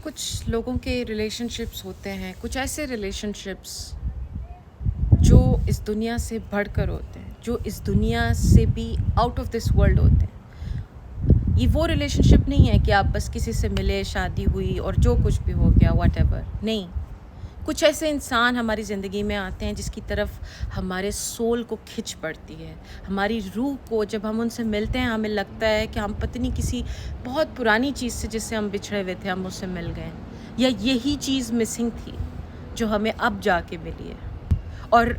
कुछ लोगों के रिलेशनशिप्स होते हैं, कुछ ऐसे रिलेशनशिप्स जो इस दुनिया से बढ़कर होते हैं, जो इस दुनिया से भी आउट ऑफ दिस वर्ल्ड होते हैं। ये वो रिलेशनशिप नहीं है कि आप बस किसी से मिले, शादी हुई और जो कुछ भी हो गया व्हाटएवर, नहीं। कुछ ऐसे इंसान हमारी ज़िंदगी में आते हैं जिसकी तरफ हमारे सोल को खिंच पड़ती है, हमारी रूह को। जब हम उनसे मिलते हैं हमें लगता है कि हम पता नहीं किसी बहुत पुरानी चीज़ से जिससे हम बिछड़े हुए थे हम उससे मिल गए, या यही चीज़ मिसिंग थी जो हमें अब जाके मिली है। और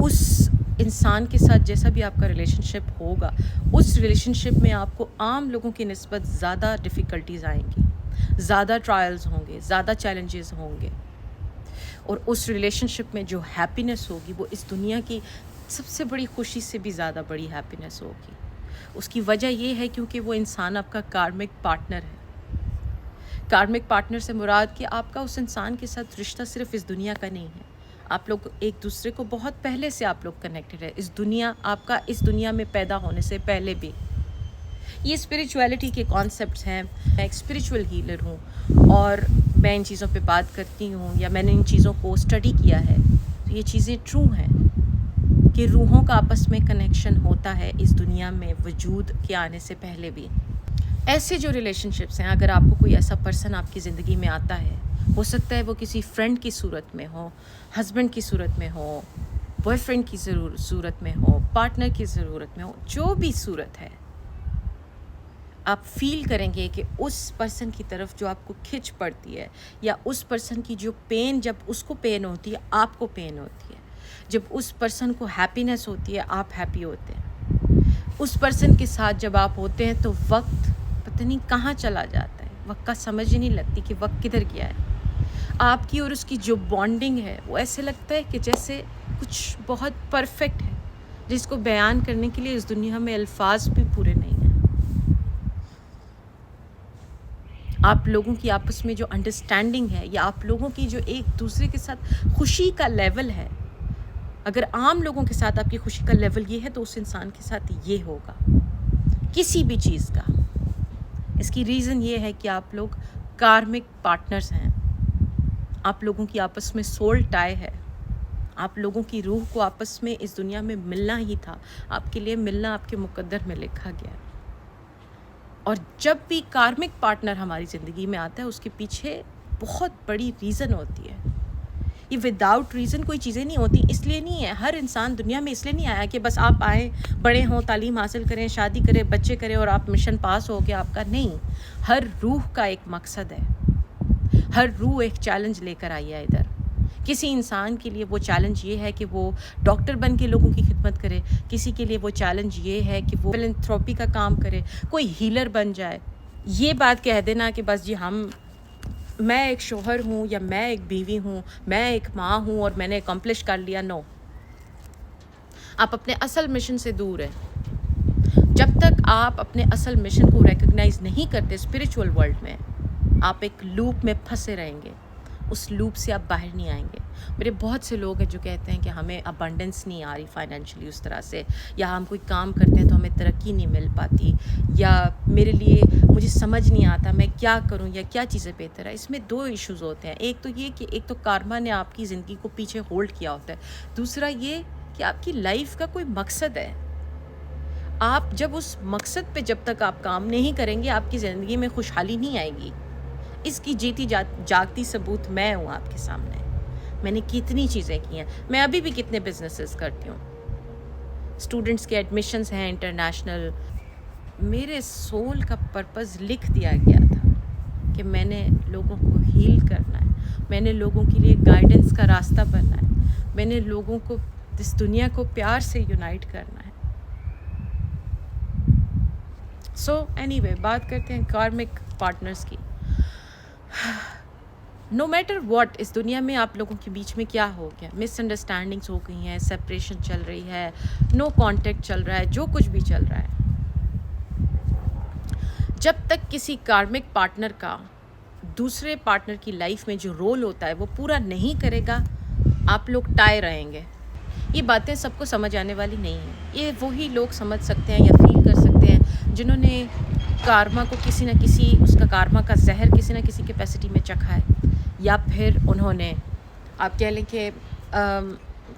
उस इंसान के साथ जैसा भी आपका रिलेशनशिप होगा, उस रिलेशनशिप में आपको आम लोगों की निस्बत ज़्यादा डिफ़िकल्टीज़ आएंगी, ज़्यादा ट्रायल्स होंगे, ज़्यादा चैलेंजेस होंगे। और उस रिलेशनशिप में जो हैप्पीनेस होगी वो इस दुनिया की सबसे बड़ी खुशी से भी ज़्यादा बड़ी हैप्पीनेस होगी। उसकी वजह ये है क्योंकि वो इंसान आपका कार्मिक पार्टनर है। कार्मिक पार्टनर से मुराद कि आपका उस इंसान के साथ रिश्ता सिर्फ इस दुनिया का नहीं है, आप लोग एक दूसरे को बहुत पहले से आप लोग कनेक्टेड है। इस दुनिया में पैदा होने से पहले भी। ये स्पिरिचुअलिटी के कॉन्सेप्ट्स हैं। मैं एक स्पिरिचुअल हीलर हूँ और मैं इन चीज़ों पे बात करती हूँ, या मैंने इन चीज़ों को स्टडी किया है, तो ये चीज़ें ट्रू हैं कि रूहों का आपस में कनेक्शन होता है इस दुनिया में वजूद के आने से पहले भी। ऐसे जो रिलेशनशिप्स हैं, अगर आपको कोई ऐसा पर्सन आपकी ज़िंदगी में आता है, हो सकता है वो किसी फ्रेंड की सूरत में हो, हस्बैंड की सूरत में हो, बॉयफ्रेंड की सूरत में हो, पार्टनर की ज़रूरत में हो, जो भी सूरत है, आप फील करेंगे कि उस पर्सन की तरफ जो आपको खिंच पड़ती है, या उस पर्सन की जो पेन, जब उसको पेन होती है आपको पेन होती है, जब उस पर्सन को हैप्पीनेस होती है आप हैप्पी होते हैं। उस पर्सन के साथ जब आप होते हैं तो वक्त पता नहीं कहाँ चला जाता है, वक्त का समझ ही नहीं लगती कि वक्त किधर गया है। आपकी और उसकी जो बॉन्डिंग है वो ऐसे लगता है कि जैसे कुछ बहुत परफेक्ट है, जिसको बयान करने के लिए इस दुनिया में अल्फाज भी पूरे नहीं हैं। आप लोगों की आपस में जो अंडरस्टैंडिंग है, या आप लोगों की जो एक दूसरे के साथ खुशी का लेवल है, अगर आम लोगों के साथ आपकी खुशी का लेवल ये है तो उस इंसान के साथ ये होगा किसी भी चीज़ का। इसकी रीज़न ये है कि आप लोग कार्मिक पार्टनर्स हैं, आप लोगों की आपस में सोल टाई है, आप लोगों की रूह को आपस में इस दुनिया में मिलना ही था, आपके लिए मिलना आपके मुकद्दर में लिखा गया है। और जब भी कार्मिक पार्टनर हमारी ज़िंदगी में आता है उसके पीछे बहुत बड़ी रीज़न होती है। ये विदाउट रीज़न कोई चीज़ें नहीं होती, इसलिए नहीं है। हर इंसान दुनिया में इसलिए नहीं आया कि बस आप आए, बड़े हों, तालीम हासिल करें, शादी करें, बच्चे करें और आप मिशन पास हो गया आपका, नहीं। हर रूह का एक मकसद है, हर रूह एक चैलेंज लेकर आई है इधर। किसी इंसान के लिए वो चैलेंज ये है कि वो डॉक्टर बन के लोगों की खिदमत करे, किसी के लिए वो चैलेंज ये है कि वो फिलैंथ्रोपी का काम करे, कोई हीलर बन जाए। ये बात कह देना कि बस जी मैं एक शोहर हूँ, या मैं एक बीवी हूँ, मैं एक माँ हूँ और मैंने अकम्प्लिश कर लिया, नो। आप अपने असल मिशन से दूर हैं। जब तक आप अपने असल मिशन को रिकग्नाइज़ नहीं करते स्पिरिचुअल वर्ल्ड में, आप एक लूप में फंसे रहेंगे, उस लूप से आप बाहर नहीं आएंगे। मेरे बहुत से लोग हैं जो कहते हैं कि हमें अबंडेंस नहीं आ रही फाइनेंशियली उस तरह से, या हम कोई काम करते हैं तो हमें तरक्की नहीं मिल पाती, या मुझे समझ नहीं आता मैं क्या करूं, या क्या चीज़ें बेहतर है। इसमें दो इश्यूज़ होते हैं। एक तो ये कि एक तो कार्मा ने आपकी ज़िंदगी को पीछे होल्ड किया होता है, दूसरा ये कि आपकी लाइफ का कोई मकसद है। आप जब उस मकसद पे जब तक आप काम नहीं करेंगे आपकी ज़िंदगी में खुशहाली नहीं आएगी। इसकी जीती जागती सबूत मैं हूँ आपके सामने। मैंने कितनी चीज़ें की हैं, मैं अभी भी कितने बिजनेसेस करती हूँ, स्टूडेंट्स के एडमिशन्स हैं इंटरनेशनल। मेरे सोल का पर्पस लिख दिया गया था कि मैंने लोगों को हील करना है, मैंने लोगों के लिए गाइडेंस का रास्ता बनना है, मैंने लोगों को इस दुनिया को प्यार से यूनाइट करना है। सो एनीवे, बात करते हैं कार्मिक पार्टनर्स की। नो मैटर वॉट, इस दुनिया में आप लोगों के बीच में क्या हो गया, मिसअंडरस्टैंडिंग्स हो गई हैं, सेपरेशन चल रही है, नो कांटेक्ट चल रहा है, जो कुछ भी चल रहा है, जब तक किसी कार्मिक पार्टनर का दूसरे पार्टनर की लाइफ में जो रोल होता है वो पूरा नहीं करेगा, आप लोग टाए रहेंगे। ये बातें सबको समझ आने वाली नहीं हैं। ये वही लोग समझ सकते हैं या फील कर सकते हैं जिन्होंने karma को किसी न किसी उसका karma का जहर किसी न किसी कैपेसिटी में चखा है, या फिर उन्होंने आप कह लें कि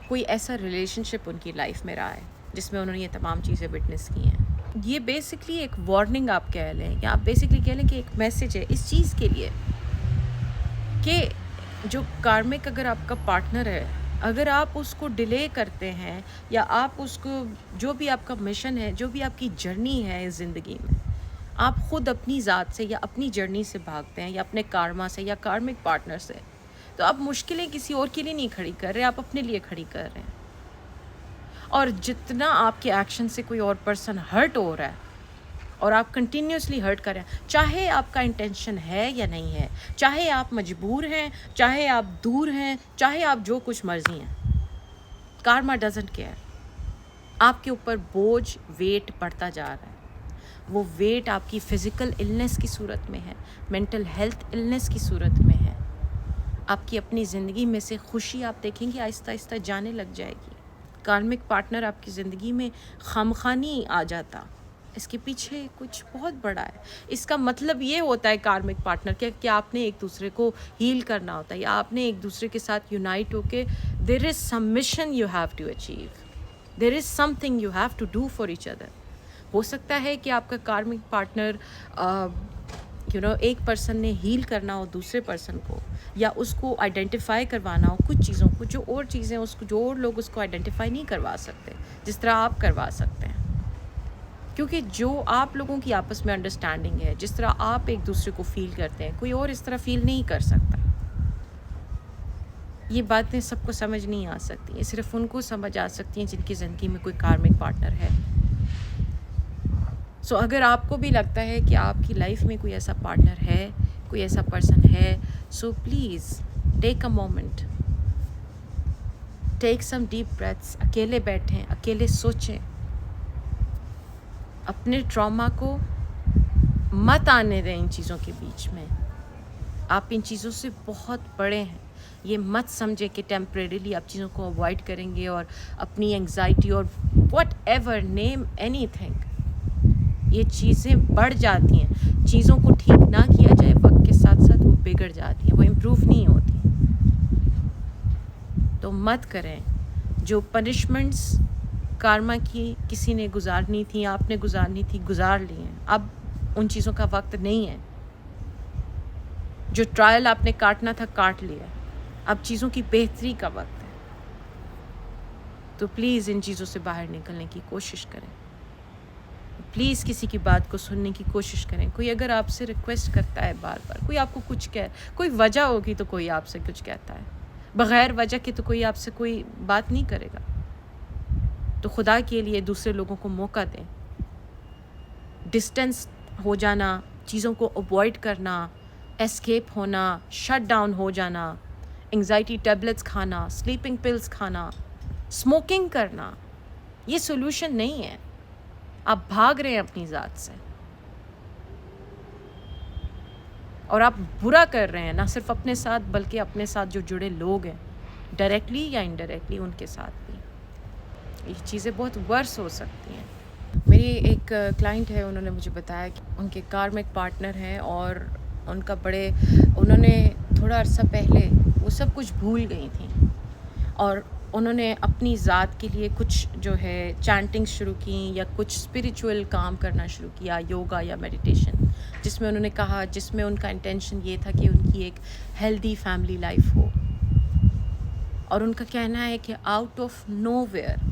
कोई ऐसा रिलेशनशिप उनकी लाइफ में रहा है जिसमें उन्होंने ये तमाम चीज़ें विटनेस की हैं. ये बेसिकली एक वार्निंग आप कह लें, या आप बेसिकली कह लें कि एक मैसेज है इस चीज़ के लिए कि जो कार्मिक अगर आपका पार्टनर है, अगर आप उसको डिले करते हैं या आप उसको जो भी आपका मिशन है, जो भी आपकी जर्नी है इस ज़िंदगी में, आप ख़ुद अपनी ज़ात से या अपनी जर्नी से भागते हैं या अपने कार्मा से या कार्मिक पार्टनर से, तो आप मुश्किलें किसी और के लिए नहीं खड़ी कर रहे, आप अपने लिए खड़ी कर रहे हैं. और जितना आपके एक्शन से कोई और पर्सन हर्ट हो रहा है और आप कंटिन्यूसली हर्ट कर रहे हैं, चाहे आपका इंटेंशन है या नहीं है, चाहे आप मजबूर हैं, चाहे आप दूर हैं, चाहे आप जो कुछ मर्जी हैं, कार्मा डजंट केयर. आपके ऊपर बोझ वेट बढ़ता जा रहा है. वो वेट आपकी फ़िज़िकल इलनेस की सूरत में है, मेंटल हेल्थ इलनेस की सूरत में है. आपकी अपनी ज़िंदगी में से खुशी आप देखेंगे आहिस्ता आहिस्ता जाने लग जाएगी. कार्मिक पार्टनर आपकी ज़िंदगी में खामखानी आ जाता, इसके पीछे कुछ बहुत बड़ा है. इसका मतलब ये होता है कार्मिक पार्टनर कि आपने एक दूसरे को हील करना होता है, या आपने एक दूसरे के साथ यूनाइट होके there is some mission you have to achieve, there is something you have to do for each other. हो सकता है कि आपका कार्मिक पार्टनर एक पर्सन ने हील करना हो दूसरे पर्सन को, या उसको आइडेंटिफाई करवाना हो कुछ चीज़ों को, जो और चीज़ें उसको जो और लोग उसको आइडेंटिफाई नहीं करवा सकते जिस तरह आप करवा सकते हैं. क्योंकि जो आप लोगों की आपस में अंडरस्टैंडिंग है, जिस तरह आप एक दूसरे को फील करते हैं, कोई और इस तरह फील नहीं कर सकता. ये बातें सबको समझ नहीं आ सकती, ये सिर्फ उनको समझ आ सकती हैं जिनकी ज़िंदगी में कोई कार्मिक पार्टनर है. सो अगर आपको भी लगता है कि आपकी लाइफ में कोई ऐसा पार्टनर है, कोई ऐसा पर्सन है, so please take a moment, take some deep breaths. अकेले बैठें, अकेले सोचें, अपने ट्रॉमा को मत आने दें इन चीज़ों के बीच में. आप इन चीज़ों से बहुत बड़े हैं. ये मत समझें कि टेम्परेरीली आप चीज़ों को अवॉइड करेंगे और अपनी एंग्जाइटी और वट एवर नेम एनीथिंग, ये चीज़ें बढ़ जाती हैं. चीज़ों को ठीक ना किया जाए वक्त के साथ साथ वो बिगड़ जाती हैं, वो इम्प्रूव नहीं होती. तो मत करें. जो पनिशमेंट्स कार्मा की किसी ने गुजारनी थी, आपने गुजारनी थी, गुजार ली हैं. अब उन चीज़ों का वक्त नहीं है. जो ट्रायल आपने काटना था काट लिया, अब चीज़ों की बेहतरी का वक्त है. तो प्लीज़ इन चीज़ों से बाहर निकलने की कोशिश करें. प्लीज़ किसी की बात को सुनने की कोशिश करें. कोई अगर आपसे रिक्वेस्ट करता है बार बार, कोई आपको कुछ कोई वजह होगी तो कोई आपसे कुछ कहता है, बग़ैर वजह के तो कोई आपसे कोई बात नहीं करेगा. तो खुदा के लिए दूसरे लोगों को मौका दें. डिस्टेंस हो जाना, चीज़ों को अवॉइड करना, एस्केप होना, शट डाउन हो जाना, एंग्जाइटी टैबलेट्स खाना, स्लीपिंग पिल्स खाना, स्मोकिंग करना, ये सोल्यूशन नहीं है. आप भाग रहे हैं अपनी ज़ात से और आप बुरा कर रहे हैं, ना सिर्फ अपने साथ बल्कि अपने साथ जो जुड़े लोग हैं, डायरेक्टली या इनडायरेक्टली, उनके साथ भी. ये चीज़ें बहुत वर्स हो सकती हैं. मेरी एक क्लाइंट है, उन्होंने मुझे बताया कि उनके कार्मिक पार्टनर हैं और उन्होंने थोड़ा अर्सा पहले वो सब कुछ भूल गई थी और उन्होंने अपनी ज़ात के लिए कुछ जो है चैंटिंग शुरू की या कुछ स्पिरिचुअल काम करना शुरू किया, योगा या मेडिटेशन, जिसमें उनका इंटेंशन ये था कि उनकी एक हेल्दी फैमिली लाइफ हो. और उनका कहना है कि आउट ऑफ नोवेयर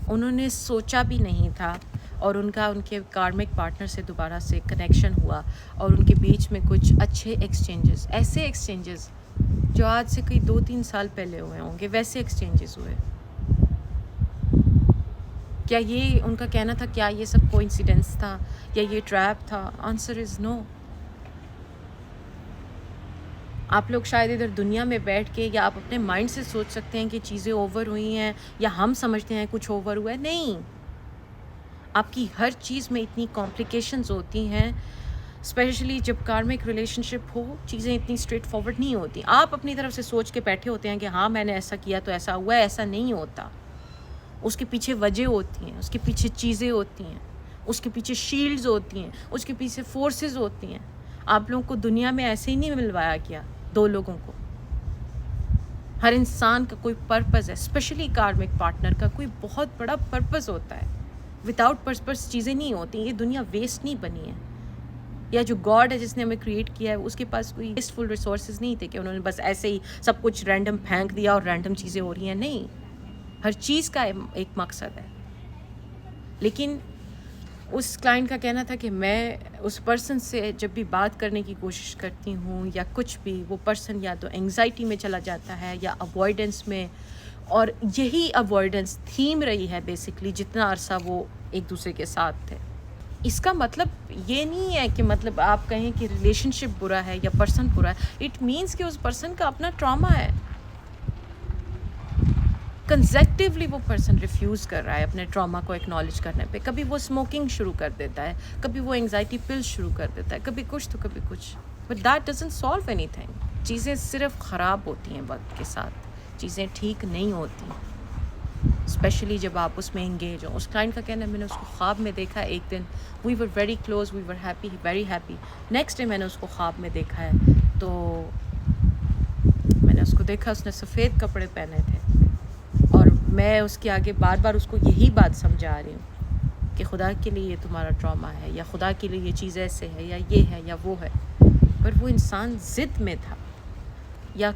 उन्होंने सोचा भी नहीं था और उनके कार्मिक पार्टनर से दोबारा से कनेक्शन हुआ और उनके बीच में कुछ अच्छे ऐसे एक्सचेंजेस जो आज से कई 2-3 साल पहले हुए होंगे, वैसे एक्सचेंजेस हुए. क्या ये उनका कहना था, क्या ये सब कोइंसिडेंस था या ये ट्रैप था? Answer is no. आप लोग शायद इधर दुनिया में बैठ के या आप अपने माइंड से सोच सकते हैं कि चीज़ें ओवर हुई हैं या हम समझते हैं कुछ ओवर हुआ है. नहीं, आपकी हर चीज़ में इतनी कॉम्प्लिकेशंस होती हैं, स्पेशली जब कार्मिक रिलेशनशिप हो. चीज़ें इतनी स्ट्रेट फॉरवर्ड नहीं होती. आप अपनी तरफ से सोच के बैठे होते हैं कि हाँ मैंने ऐसा किया तो ऐसा हुआ है. ऐसा नहीं होता. उसके पीछे वजह होती हैं, उसके पीछे चीज़ें होती हैं. اس کے پیچھے شیلڈز ہوتی ہیں، اس کے پیچھے فورسز ہوتی ہیں. آپ لوگوں کو دنیا میں ایسے ہی نہیں ملوایا گیا دو لوگوں کو. ہر انسان کا کوئی پرپز ہے، اسپیشلی کارمک پارٹنر کا کوئی بہت بڑا پرپز ہوتا ہے. وداؤٹ پرپز چیزیں نہیں ہوتی. یہ دنیا ویسٹ نہیں بنی ہے. یا جو گاڈ ہے جس نے ہمیں کریٹ کیا ہے اس کے پاس کوئی ویسٹفل ریسورسز نہیں تھے کہ انہوں نے بس ایسے ہی سب کچھ رینڈم پھینک دیا اور رینڈم چیزیں ہو رہی ہیں. نہیں، ہر چیز کا ایک مقصد ہے. لیکن اس کلائنٹ کا کہنا تھا کہ میں اس پرسن سے جب بھی بات کرنے کی کوشش کرتی ہوں یا کچھ بھی، وہ پرسن یا تو انگزائٹی میں چلا جاتا ہے یا اوائڈنس میں، اور یہی اوائڈنس تھیم رہی ہے بیسکلی جتنا عرصہ وہ ایک دوسرے کے ساتھ تھے. اس کا مطلب یہ نہیں ہے کہ مطلب آپ کہیں کہ ریلیشن شپ برا ہے یا پرسن برا ہے. اٹ مینس کہ اس پرسن کا اپنا ٹراما ہے. کنزیکٹیولی وہ پرسن ریفیوز کر رہا ہے اپنے ٹراما کو اکنالج کرنے پہ. کبھی وہ اسموکنگ شروع کر دیتا ہے، کبھی وہ انگزائٹی پل شروع کر دیتا ہے، کبھی کچھ تو کبھی کچھ. But that doesn't solve any thing. چیزیں صرف خراب ہوتی ہیں وقت کے ساتھ، چیزیں ٹھیک نہیں ہوتی، اسپیشلی جب آپ اس میں انگیج ہوں. اس کلائنٹ کا کہنا ہے میں نے اس کو خواب میں دیکھا ہے. ایک دن we were very close, we were happy, very happy. Next day میں نے اس کو خواب میں دیکھا ہے تو میں نے اس کو دیکھا اس نے سفید کپڑے پہنے تھے، اور میں اس کے آگے بار بار اس کو یہی بات سمجھا رہی ہوں کہ خدا کے لیے یہ تمہارا ٹراما ہے، یا خدا کے لیے یہ چیز ایسے ہے، یا یہ ہے یا وہ ہے. پر وہ انسان ضد میں تھا، یا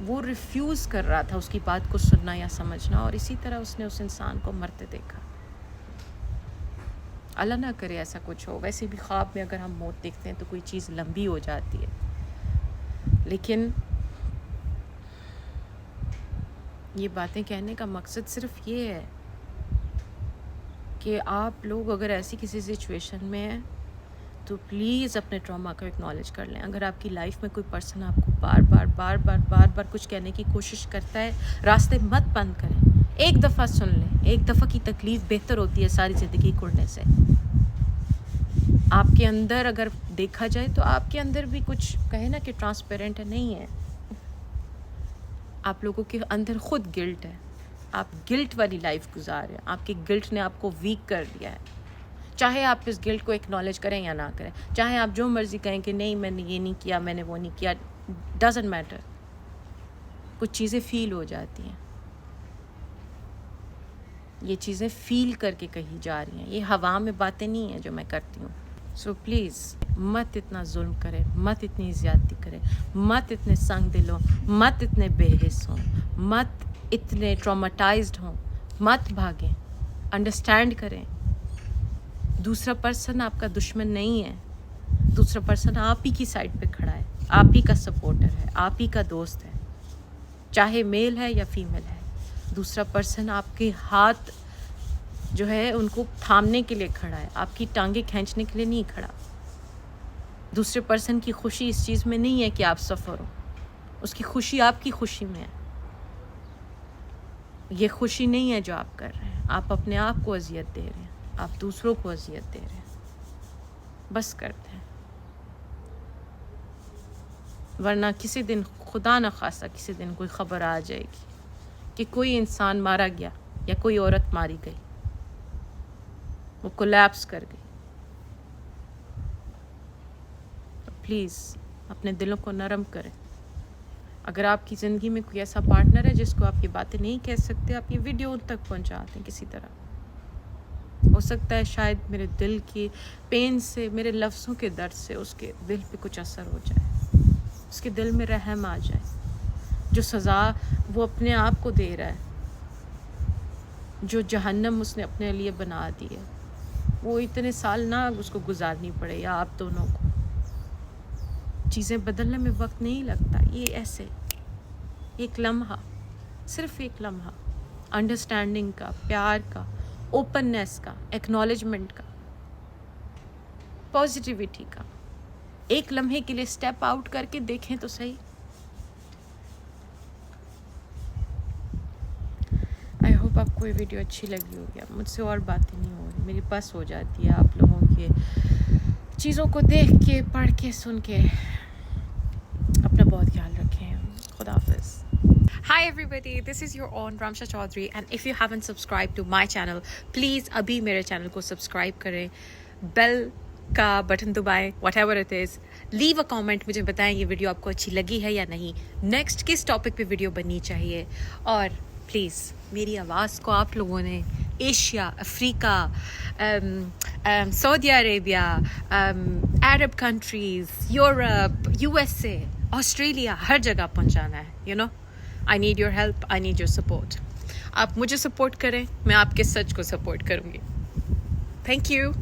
وہ ریفیوز کر رہا تھا اس کی بات کو سننا یا سمجھنا. اور اسی طرح اس نے اس انسان کو مرتے دیکھا. اللہ نہ کرے ایسا کچھ ہو. ویسے بھی خواب میں اگر ہم موت دیکھتے ہیں تو کوئی چیز لمبی ہو جاتی ہے. لیکن یہ باتیں کہنے کا مقصد صرف یہ ہے کہ آپ لوگ اگر ایسی کسی سچویشن میں ہیں تو پلیز اپنے ٹراما کو اکنالج کر لیں. اگر آپ کی لائف میں کوئی پرسن آپ کو بار بار کچھ کہنے کی کوشش کرتا ہے، راستے مت بند کریں. ایک دفعہ سن لیں. ایک دفعہ کی تکلیف بہتر ہوتی ہے ساری زندگی کڑنے سے. آپ کے اندر اگر دیکھا جائے تو آپ کے اندر بھی کچھ کہے نا کہ ٹرانسپیرنٹ نہیں ہے. آپ لوگوں کے اندر خود گلٹ ہے. آپ گلٹ والی لائف گزار رہے ہیں. آپ کے گلٹ نے آپ کو ویک کر دیا ہے. چاہے آپ اس گلٹ کو اکنالج کریں یا نہ کریں، چاہے آپ جو مرضی کہیں کہ نہیں میں نے یہ نہیں کیا، میں نے وہ نہیں کیا، ڈزنٹ میٹر. کچھ چیزیں فیل ہو جاتی ہیں. یہ چیزیں فیل کر کے کہی جا رہی ہیں. یہ ہوا میں باتیں نہیں ہیں جو میں کرتی ہوں. سو پلیز مت اتنا ظلم کریں، مت اتنی زیادتی کریں، مت اتنے سنگ دل ہوں، مت اتنے بے حس ہوں، مت اتنے ٹراماٹائزڈ ہوں. مت بھاگیں. انڈرسٹینڈ کریں دوسرا پرسن آپ کا دشمن نہیں ہے. دوسرا پرسن آپ ہی کی سائڈ پہ کھڑا ہے، آپ ہی کا سپورٹر ہے، آپ ہی کا دوست ہے، چاہے میل ہے یا فیمیل ہے. دوسرا پرسن آپ کے ہاتھ جو ہے ان کو تھامنے کے لیے کھڑا ہے، آپ کی ٹانگیں کھینچنے کے لیے نہیں کھڑا. دوسرے پرسن کی خوشی اس چیز میں نہیں ہے کہ آپ سفر ہو. اس کی خوشی آپ کی خوشی میں ہے. یہ خوشی نہیں ہے جو آپ کر رہے ہیں. آپ اپنے آپ کو اذیت دے رہے ہیں، آپ دوسروں کو اذیت دے رہے ہیں. بس کرتے ہیں، ورنہ کسی دن خدا نہ خواستہ کسی دن کوئی خبر آ جائے گی کہ کوئی انسان مارا گیا یا کوئی عورت ماری گئی، وہ کولیپس کر گئی. پلیز اپنے دلوں کو نرم کریں. اگر آپ کی زندگی میں کوئی ایسا پارٹنر ہے جس کو آپ یہ باتیں نہیں کہہ سکتے، آپ یہ ویڈیو ان تک پہنچا دیں کسی طرح. ہو سکتا ہے شاید میرے دل کی پین سے، میرے لفظوں کے درد سے اس کے دل پہ کچھ اثر ہو جائے، اس کے دل میں رحم آ جائے. جو سزا وہ اپنے آپ کو دے رہا ہے، جو جہنم اس نے اپنے لیے بنا دی ہے، وہ اتنے سال نہ اس کو گزارنی پڑے یا آپ دونوں کو. چیزیں بدلنے میں وقت نہیں لگتا. یہ ایسے ایک لمحہ، صرف ایک لمحہ انڈرسٹینڈنگ کا، پیار کا، اوپننیس کا، ایکنالجمنٹ کا، پازیٹیوٹی کا، ایک لمحے کے لیے سٹیپ آؤٹ کر کے دیکھیں تو صحیح. آئی ہوپ آپ کو یہ ویڈیو اچھی لگی ہوگی. مجھ سے اور باتیں نہیں ہو رہی، میری بس ہو جاتی ہے آپ لوگوں کے چیزوں کو دیکھ کے، پڑھ کے، سن کے. اپنا بہت خیال رکھیں. خدا حافظ. Hi Hi everybody, this is your own Ramsha Chaudhary and if you haven't subscribed to my channel, please abhi mere channel ko subscribe करें, bell का बटन दबाएं, whatever it is. Leave a comment, मुझे बताएं ये video आपको अच्छी लगी है या नहीं, नेक्स्ट किस टॉपिक पे वीडियो बननी चाहिए. और प्लीज़ मेरी आवाज़ को आप लोगों ने एशिया, अफ्रीका, सऊदी अरेबिया, अरब कंट्रीज़, यूरोप, USA, ऑस्ट्रेलिया, हर जगह पहुंचाना है. You know, I need your help, I need your support. आप मुझे सपोर्ट करें, मैं आपके सच को सपोर्ट करूँगी. Thank you.